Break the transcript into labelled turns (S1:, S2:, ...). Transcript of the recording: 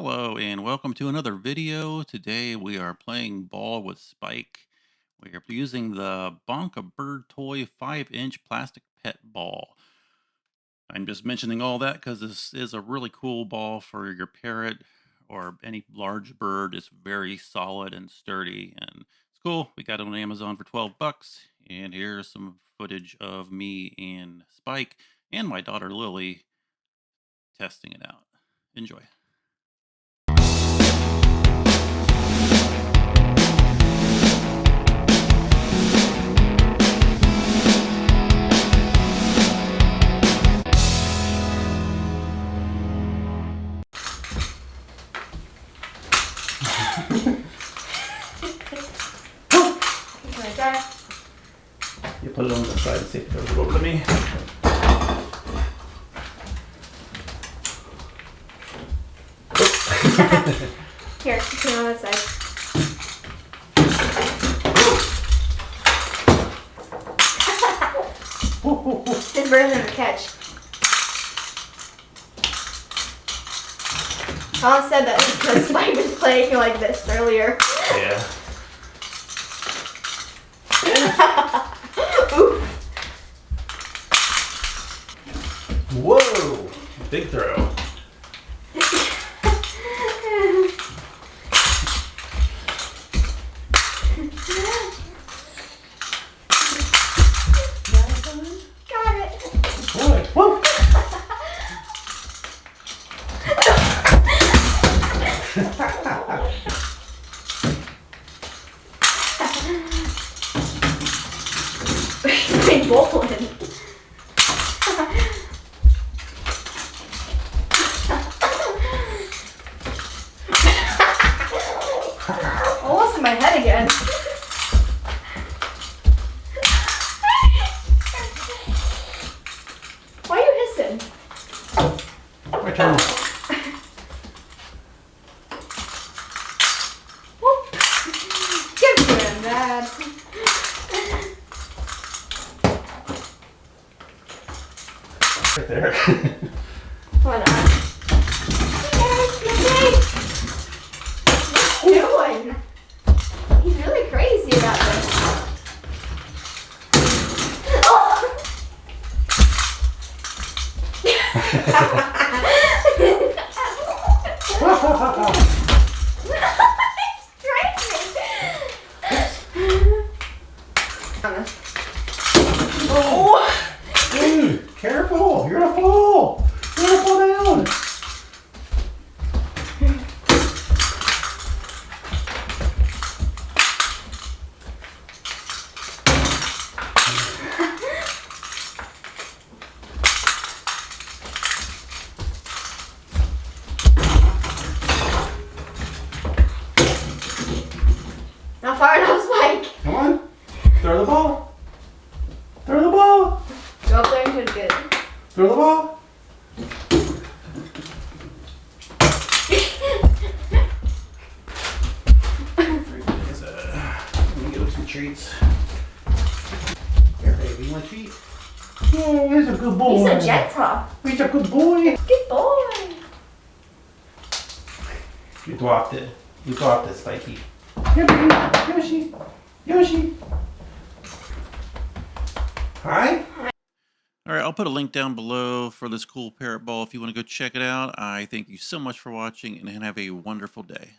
S1: Hello and welcome to another video. Today we are playing ball with Spike. We are using the Bonka bird toy 5-inch plastic pet ball. I'm just mentioning all that because this is a really cool ball for your parrot or any large bird. It's very solid and sturdy and it's cool. We got it on Amazon for 12 bucks. And here's some footage of me and Spike and my daughter Lily testing it out. Enjoy. You put it on the side and see if it goes over to me.
S2: Here, put it on that side. His bird's gonna catch. Colin said that because Spike was playing like this earlier.
S1: Yeah. Whoa! Big throw.
S2: Got it.
S1: Boy, whoa!
S2: Big bowling. Almost in my head again. Why are you hissing?
S1: My turn.
S2: Whoop. Give him that.
S1: Right there.
S2: Why not? What are you doing? He's really crazy about this. Oh. Oh.
S1: Dude, careful! You're gonna fall! You're gonna fall down!
S2: Not far enough, Spike.
S1: Come on! Throw the ball! Throw the ball!
S2: Go up there and do it good.
S1: Throw the ball! Let me give him some treats. Here, baby, you want a treat? Yeah, he's a good boy.
S2: He's so gentle.
S1: He's a good boy.
S2: Good boy.
S1: You dropped it. You dropped it, Spikey. Here, baby. Yoshi. Yoshi. Hi. All right, I'll put a link down below for this cool parrot ball if you want to go check it out. I thank you so much for watching and have a wonderful day.